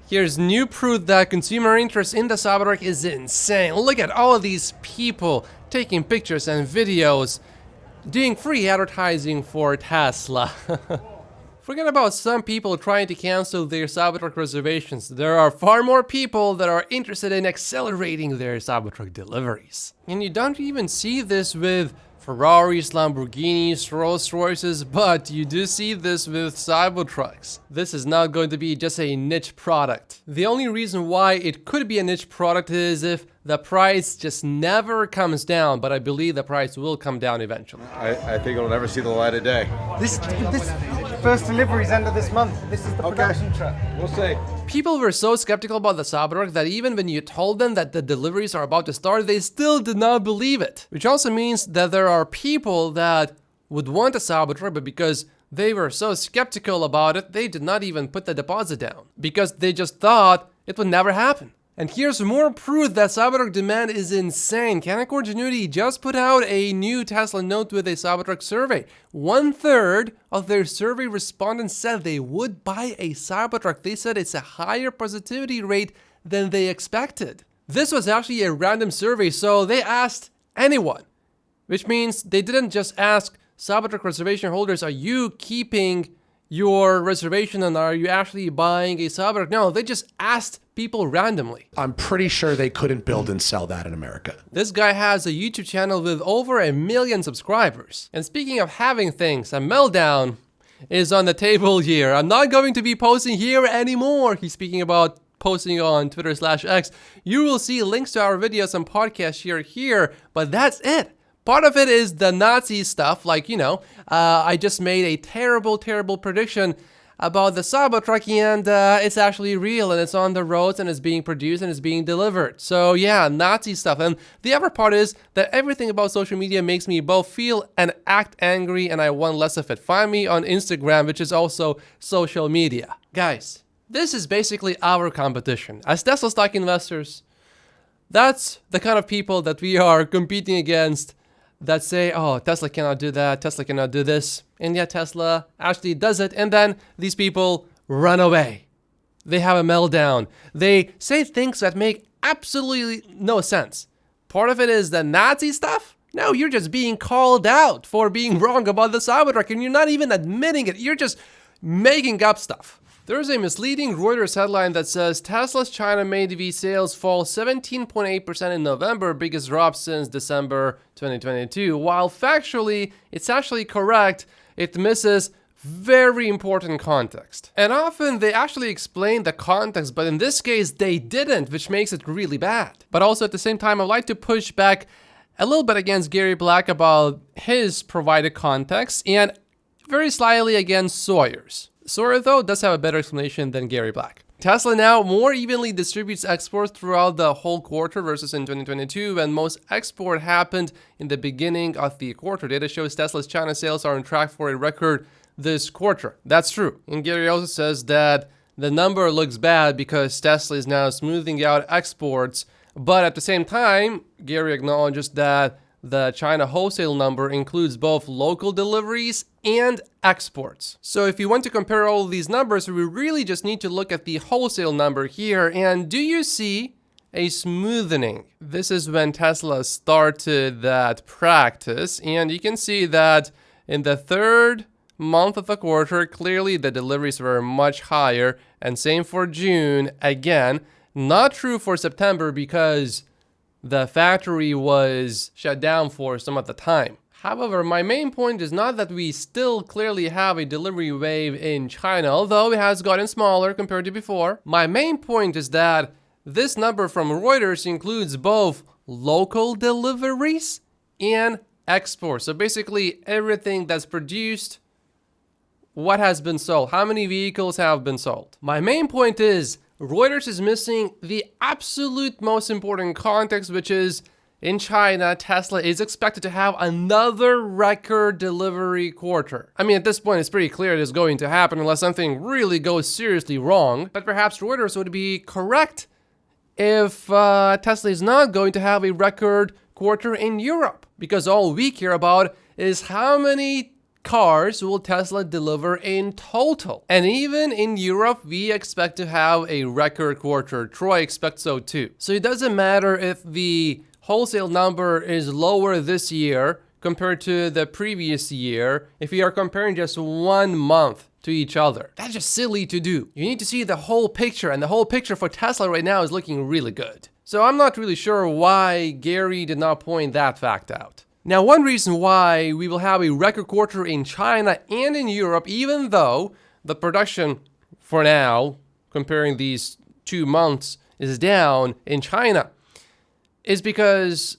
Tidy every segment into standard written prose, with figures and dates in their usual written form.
Here's new proof that consumer interest in the Cybertruck is insane. Look at all of these people taking pictures and videos, doing free advertising for Tesla. Forget about some people trying to cancel their Cybertruck reservations. There are far more people that are interested in accelerating their Cybertruck deliveries. And you don't even see this with Ferraris, Lamborghinis, Rolls Royces, but you do see this with Cybertrucks. This is not going to be just a niche product. The only reason why it could be a niche product is if the price just never comes down, but I believe the price will come down eventually. I think it'll never see the light of day. This first delivery's end of this month. This is the production truck. We'll see. People were so skeptical about the Cybertruck that even when you told them that the deliveries are about to start, they still did not believe it. Which also means that there are people that would want a Cybertruck, but because they were so skeptical about it, they did not even put the deposit down. Because they just thought it would never happen. And here's more proof that Cybertruck demand is insane. Canaccord Genuity just put out a new Tesla note with a Cybertruck survey. 1/3 of their survey respondents said they would buy a Cybertruck. They said it's a higher positivity rate than they expected. This was actually a random survey, so they asked anyone, which means they didn't just ask Cybertruck reservation holders, are you keeping your reservation and are you actually buying a Cybertruck? No, they just asked people randomly. I'm pretty sure they couldn't build and sell that in America. This guy has a YouTube channel with over 1 million subscribers. And speaking of having things, a Meltdown is on the table here. I'm not going to be posting here anymore. He's speaking about posting on Twitter/X. You will see links to our videos and podcasts here, but that's it. Part of it is the Nazi stuff, like, I just made a terrible prediction about the Cybertruck, and it's actually real, and it's on the roads, and it's being produced, and it's being delivered. So yeah, Nazi stuff. And the other part is that everything about social media makes me both feel and act angry, and I want less of it. Find me on Instagram, which is also social media. Guys, this is basically our competition. As Tesla stock investors, that's the kind of people that we are competing against, that say, oh, Tesla cannot do that, Tesla cannot do this, and yet Tesla actually does it, and then these people run away. They have a meltdown. They say things that make absolutely no sense. Part of it is the Nazi stuff. No, you're just being called out for being wrong about the Cybertruck, and you're not even admitting it. You're just making up stuff. There's a misleading Reuters headline that says Tesla's China-made EV sales fall 17.8% in November, biggest drop since December 2022. While factually, it's actually correct, it misses very important context. And often they actually explain the context, but in this case they didn't, which makes it really bad. But also at the same time, I'd like to push back a little bit against Gary Black about his provided context and very slightly against Sawyer's. Sawyer, though, does have a better explanation than Gary Black. Tesla now more evenly distributes exports throughout the whole quarter versus in 2022, when most export happened in the beginning of the quarter. Data shows Tesla's China sales are on track for a record this quarter. That's true. And Gary also says that the number looks bad because Tesla is now smoothing out exports, but at the same time, Gary acknowledges that the China wholesale number includes both local deliveries and exports. So if you want to compare all of these numbers, we really just need to look at the wholesale number here. And do you see a smoothening? This is when Tesla started that practice. And you can see that in the third month of the quarter, clearly the deliveries were much higher. And same for June. Again, not true for September because the factory was shut down for some of the time. However, my main point is not that we still clearly have a delivery wave in China, although it has gotten smaller compared to before. My main point is that this number from Reuters includes both local deliveries and exports. So basically everything that's produced, what has been sold, how many vehicles have been sold. My main point is Reuters is missing the absolute most important context, which is in China, Tesla is expected to have another record delivery quarter. I mean, at this point, it's pretty clear it is going to happen unless something really goes seriously wrong. But perhaps Reuters would be correct if Tesla is not going to have a record quarter in Europe, because all we care about is how many cars will Tesla deliver in total? And even in Europe, we expect to have a record quarter. Troy expects so too. So it doesn't matter if the wholesale number is lower this year compared to the previous year if we are comparing just 1 month to each other. That's just silly to do. You need to see the whole picture, and the whole picture for Tesla right now is looking really good. So I'm not really sure why Gary did not point that fact out. Now, one reason why we will have a record quarter in China and in Europe, even though the production for now, comparing these 2 months, is down in China, is because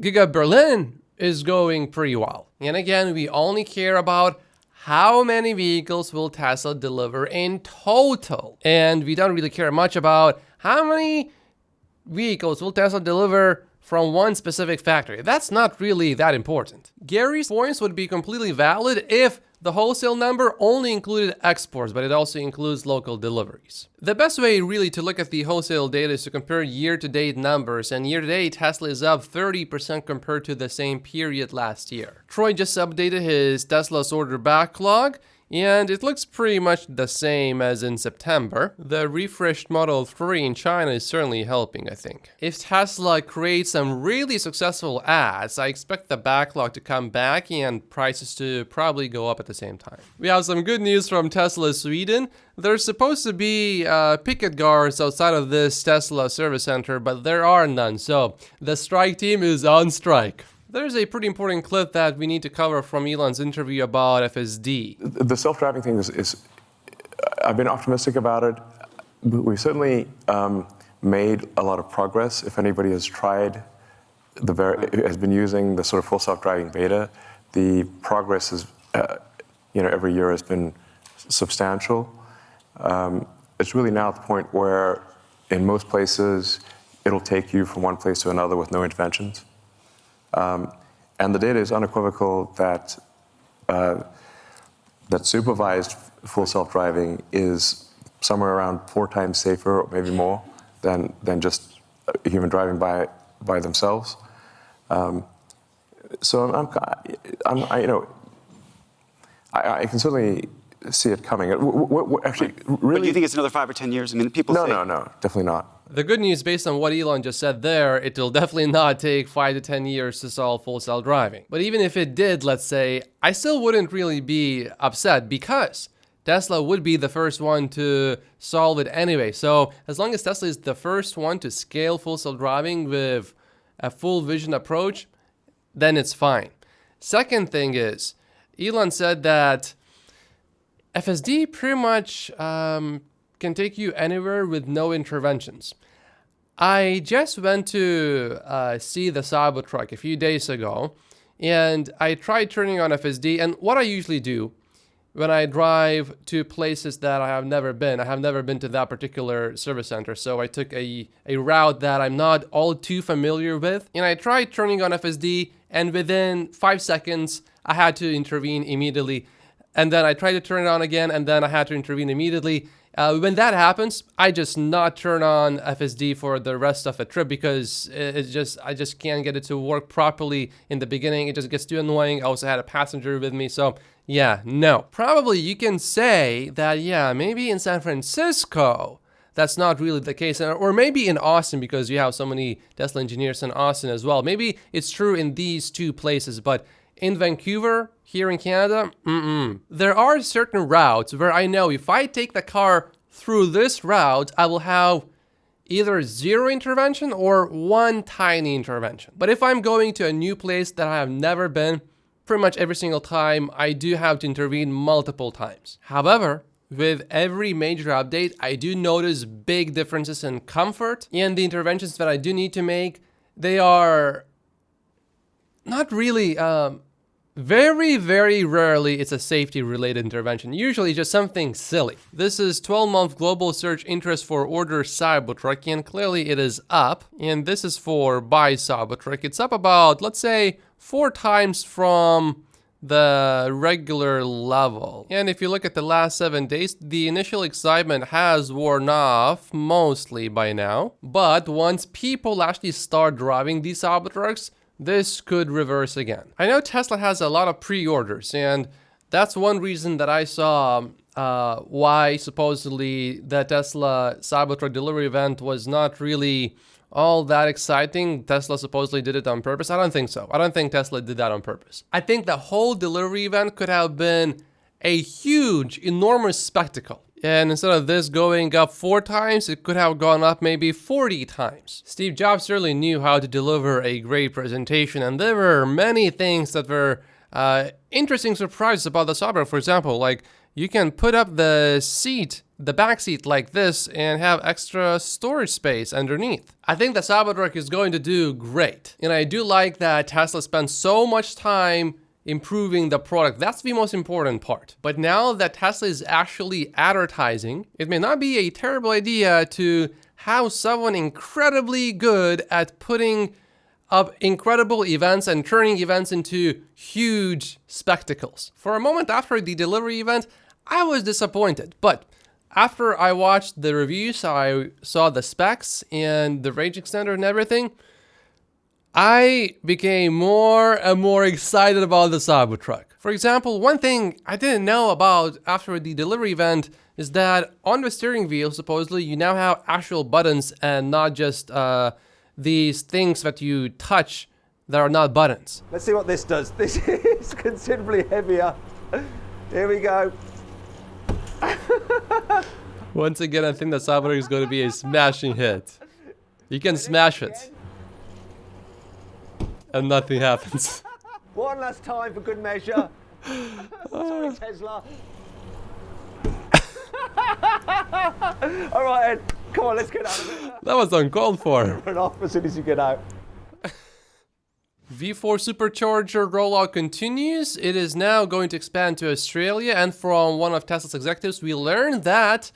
Giga Berlin is going pretty well. And again, we only care about how many vehicles will Tesla deliver in total. And we don't really care much about how many vehicles will Tesla deliver from one specific factory. That's not really that important. Gary's points would be completely valid if the wholesale number only included exports, but it also includes local deliveries. The best way really to look at the wholesale data is to compare year-to-date numbers, and year-to-date Tesla is up 30% compared to the same period last year. Troy just updated his Tesla's order backlog, and it looks pretty much the same as in September. The refreshed Model 3 in China is certainly helping, I think. If Tesla creates some really successful ads, I expect the backlog to come back and prices to probably go up at the same time. We have some good news from Tesla Sweden. There's supposed to be picket guards outside of this Tesla service center, but there are none, so the strike team is on strike. There's a pretty important clip that we need to cover from Elon's interview about FSD. The self-driving thing is I've been optimistic about it. We've certainly made a lot of progress. If anybody has tried, has been using the sort of full self-driving beta, the progress is, every year has been substantial. It's really now at the point where in most places, it'll take you from one place to another with no interventions. And the data is unequivocal that that supervised full self-driving is somewhere around 4 times safer, or maybe more, than just a human driving by themselves. So I can certainly see it coming. Actually, really, but do you think it's another 5 or 10 years? I mean, people say... No, definitely not. The good news, based on what Elon just said there, it will definitely not take 5 to 10 years to solve full self-driving. But even if it did, let's say, I still wouldn't really be upset because Tesla would be the first one to solve it anyway. So as long as Tesla is the first one to scale full self-driving with a full vision approach, then it's fine. Second thing is, Elon said that FSD pretty much can take you anywhere with no interventions. I just went to see the Cybertruck a few days ago, and I tried turning on FSD. And what I usually do when I drive to places that I have never been to that particular service center, so I took a route that I'm not all too familiar with, and I tried turning on FSD, and within 5 seconds, I had to intervene immediately. And then I tried to turn it on again, and then I had to intervene immediately. When that happens, I just not turn on FSD for the rest of the trip because I just can't get it to work properly in the beginning. It just gets too annoying. I also had a passenger with me, so yeah, no. Probably you can say that, yeah, maybe in San Francisco, that's not really the case. Or maybe in Austin, because you have so many Tesla engineers in Austin as well. Maybe it's true in these 2 places, but in Vancouver, here in Canada, there are certain routes where I know if I take the car through this route, I will have either 0 intervention or 1 tiny intervention. But if I'm going to a new place that I have never been, pretty much every single time, I do have to intervene multiple times. However, with every major update, I do notice big differences in comfort, and the interventions that I do need to make, they are not really, very, very rarely it's a safety-related intervention. Usually just something silly. This is 12-month global search interest for order Cybertruck, and clearly it is up. And this is for buy Cybertruck. It's up about, let's say, 4 times from the regular level. And if you look at the last 7 days, the initial excitement has worn off mostly by now. But once people actually start driving these Cybertrucks, this could reverse again. I know Tesla has a lot of pre-orders, and That's one reason that I saw why supposedly the Tesla Cybertruck delivery event was not really all that exciting. Tesla supposedly did it on purpose. I don't think so. I don't think Tesla did that on purpose. I think the whole delivery event could have been a huge, enormous spectacle. And instead of this going up 4 times, it could have gone up maybe 40 times. Steve Jobs certainly knew how to deliver a great presentation, and there were many things that were interesting surprises about the Cybertruck. For example, like you can put up the seat, the back seat like this, and have extra storage space underneath. I think the Cybertruck is going to do great. And I do like that Tesla spent so much time improving the product. That's the most important part. But now that Tesla is actually advertising, it may not be a terrible idea to have someone incredibly good at putting up incredible events and turning events into huge spectacles. For a moment after the delivery event, I was disappointed, but after I watched the reviews, I saw the specs and the range extender and everything, I became more and more excited about the Cybertruck. For example, one thing I didn't know about after the delivery event is that on the steering wheel, supposedly, you now have actual buttons and not just these things that you touch that are not buttons. Let's see what this does. This is considerably heavier. Here we go. Once again, I think the Cybertruck is going to be a smashing hit. You can smash it, and nothing happens. One last time for good measure. Sorry, Tesla. All right, Ed. Come on, let's get out of it. That was uncalled for. Run off as soon as you get out. V4 supercharger rollout continues. It is now going to expand to Australia, and from one of Tesla's executives, we learned that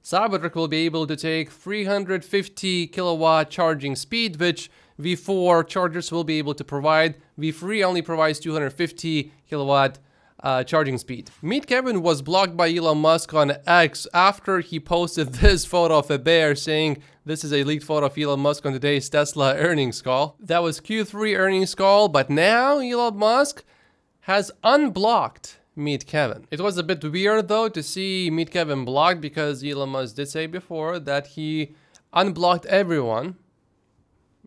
Cybertruck will be able to take 350 kilowatt charging speed, which V4 chargers will be able to provide. V3 only provides 250 kilowatt charging speed. Meet Kevin was blocked by Elon Musk on X after he posted this photo of a bear saying this is a leaked photo of Elon Musk on today's Tesla earnings call. That was Q3 earnings call, but now Elon Musk has unblocked Meet Kevin. It was a bit weird though to see Meet Kevin blocked because Elon Musk did say before that he unblocked everyone,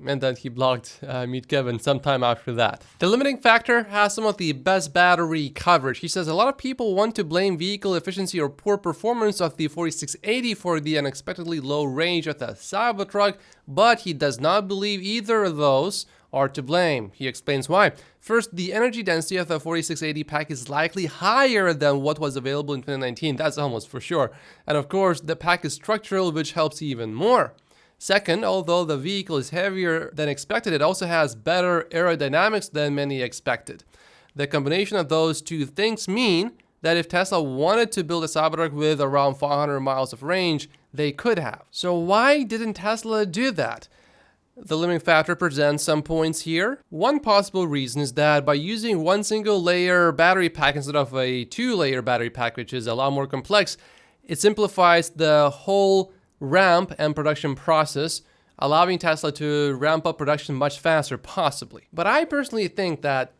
and then he blocked Meet Kevin sometime after that. The limiting factor has some of the best battery coverage. He says a lot of people want to blame vehicle efficiency or poor performance of the 4680 for the unexpectedly low range of the Cybertruck, but he does not believe either of those are to blame. He explains why. First, the energy density of the 4680 pack is likely higher than what was available in 2019. That's almost for sure. And of course, the pack is structural, which helps even more. Second, although the vehicle is heavier than expected, it also has better aerodynamics than many expected. The combination of those two things mean that if Tesla wanted to build a Cybertruck with around 500 miles of range, they could have. So why didn't Tesla do that? The limiting factor presents some points here. One possible reason is that by using one single layer battery pack instead of a 2-layer battery pack, which is a lot more complex, it simplifies the whole ramp and production process, allowing Tesla to ramp up production much faster, possibly. But I personally think that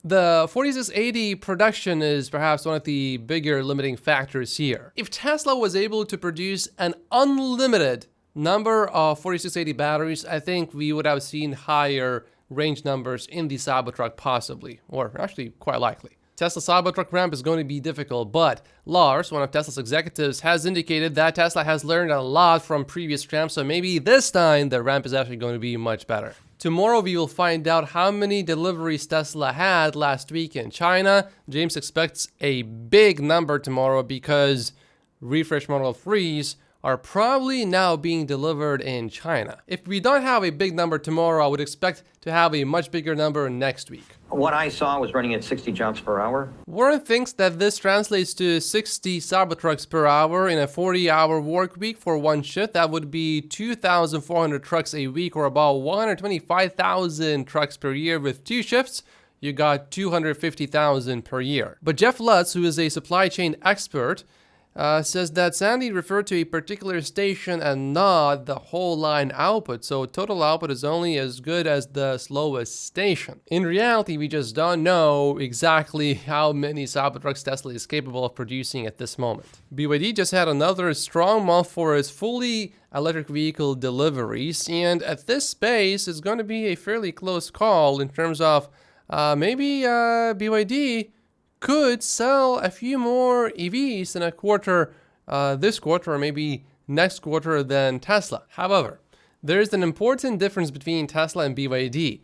the 4680 production is perhaps one of the bigger limiting factors here. If Tesla was able to produce an unlimited number of 4680 batteries, I think we would have seen higher range numbers in the Cybertruck possibly, or actually quite likely. Tesla Cybertruck ramp is going to be difficult, but Lars, one of Tesla's executives, has indicated that Tesla has learned a lot from previous ramps, so maybe this time the ramp is actually going to be much better. Tomorrow we will find out how many deliveries Tesla had last week in China. James expects a big number tomorrow because refresh Model 3s are probably now being delivered in China. If we don't have a big number tomorrow, I would expect to have a much bigger number next week. What I saw was running at 60 jumps per hour. Warren thinks that this translates to 60 Cybertrucks per hour in a 40-hour work week for one shift. That would be 2,400 trucks a week, or about 125,000 trucks per year with 2 shifts. You got 250,000 per year. But Jeff Lutz, who is a supply chain expert, says that Sandy referred to a particular station and not the whole line output, so total output is only as good as the slowest station. In reality, we just don't know exactly how many Cybertrucks Tesla is capable of producing at this moment. BYD just had another strong month for its fully electric vehicle deliveries, and at this pace, it's going to be a fairly close call in terms of maybe BYD could sell a few more EVs in a quarter, this quarter or maybe next quarter than Tesla. However, there is an important difference between Tesla and BYD.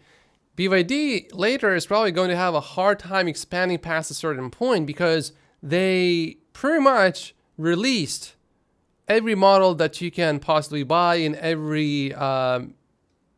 BYD later is probably going to have a hard time expanding past a certain point because they pretty much released every model that you can possibly buy in every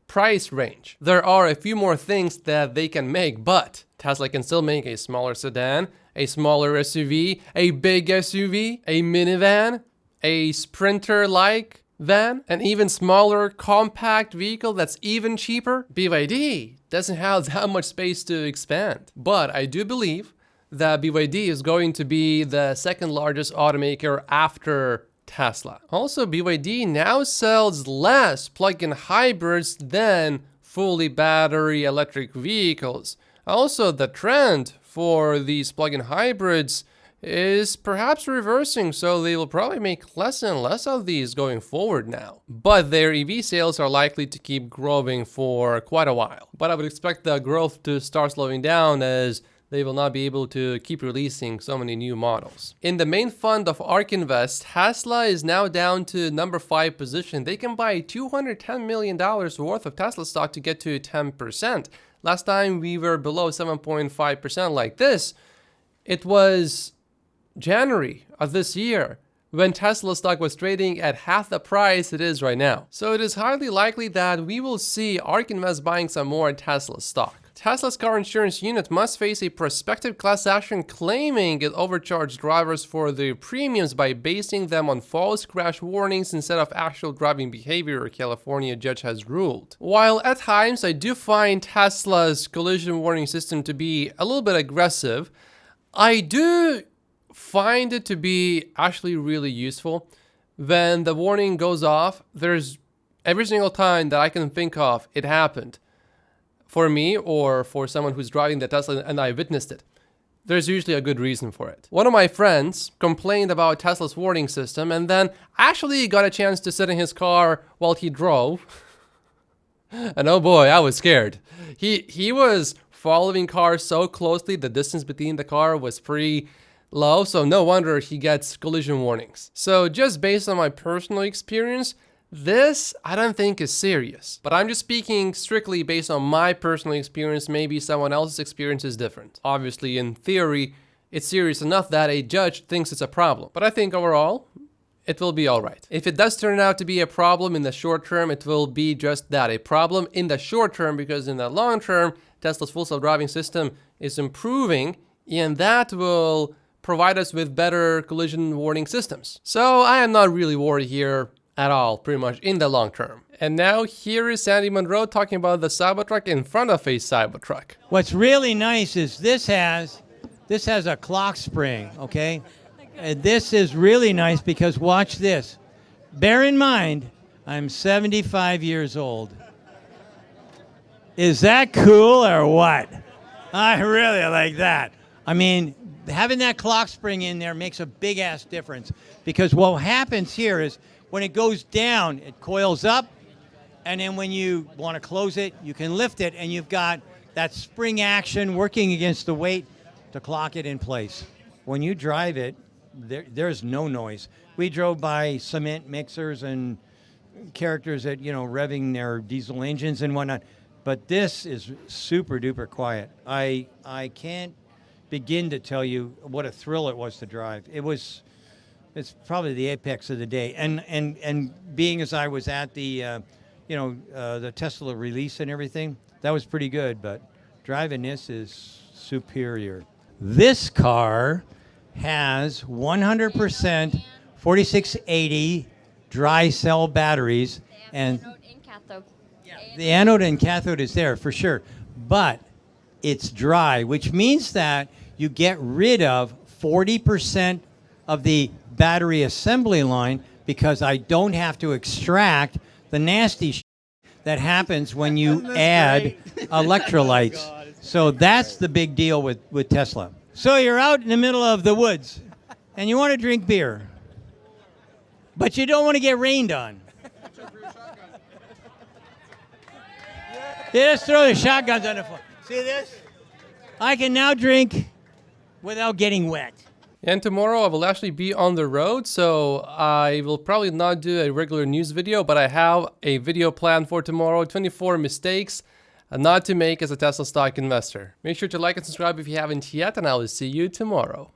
price range. There are a few more things that they can make, but Tesla can still make a smaller sedan, a smaller SUV, a big SUV, a minivan, a Sprinter-like van, an even smaller compact vehicle that's even cheaper. BYD doesn't have that much space to expand. But I do believe that BYD is going to be the second largest automaker after Tesla. Also, BYD now sells less plug-in hybrids than fully battery electric vehicles. Also, the trend for these plug-in hybrids is perhaps reversing, so they will probably make less and less of these going forward now. But their EV sales are likely to keep growing for quite a while. But I would expect the growth to start slowing down as they will not be able to keep releasing so many new models. In the main fund of ARK Invest, Tesla is now down to number 5 position. They can buy $210 million worth of Tesla stock to get to 10%. Last time we were below 7.5% like this, it was January of this year when Tesla stock was trading at half the price it is right now. So it is highly likely that we will see ARK Invest buying some more Tesla stock. Tesla's car insurance unit must face a prospective class action claiming it overcharged drivers for their premiums by basing them on false crash warnings instead of actual driving behavior, a California judge has ruled. While at times I do find Tesla's collision warning system to be a little bit aggressive, I do find it to be actually really useful. When the warning goes off, there's every single time that I can think of it happened for me or for someone who's driving the Tesla and I witnessed it. There's usually a good reason for it. One of my friends complained about Tesla's warning system and then actually got a chance to sit in his car while he drove. And oh boy, I was scared. He was following cars so closely, the distance between the car was pretty low, so no wonder he gets collision warnings. So just based on my personal experience, this I don't think is serious, but I'm just speaking strictly based on my personal experience. Maybe someone else's experience is different. Obviously, in theory, it's serious enough that a judge thinks it's a problem, but I think overall, it will be all right. If it does turn out to be a problem in the short term, it will be just that, a problem in the short term, because in the long term, Tesla's full self-driving system is improving, and that will provide us with better collision warning systems. So I am not really worried here at all, pretty much in the long term. And now here is Sandy Munro talking about the Cybertruck in front of a Cybertruck. What's really nice is this has a clock spring, okay? And this is really nice because watch this. Bear in mind, I'm 75 years old. Is that cool or what? I really like that. I mean, having that clock spring in there makes a big ass difference because what happens here is when it goes down, it coils up, and then when you want to close it, you can lift it, and you've got that spring action working against the weight to clock it in place. When you drive it, there's no noise. We drove by cement mixers and characters that, revving their diesel engines and whatnot, but this is super duper quiet. I can't begin to tell you what a thrill it was to drive. It's probably the apex of the day. And being as I was at the, the Tesla release and everything, that was pretty good, but driving this is superior. This car has 100% 4680 dry cell batteries. And the anode and cathode is there for sure, but it's dry, which means that you get rid of 40% of the battery assembly line because I don't have to extract the nasty that happens when you add electrolytes. So that's the big deal with Tesla. So you're out in the middle of the woods and you want to drink beer, but you don't want to get rained on. Yeah, let's throw the shotguns on the floor. See this? I can now drink without getting wet. And tomorrow I will actually be on the road, so I will probably not do a regular news video, but I have a video planned for tomorrow, 24 mistakes not to make as a Tesla stock investor. Make sure to like and subscribe if you haven't yet, and I will see you tomorrow.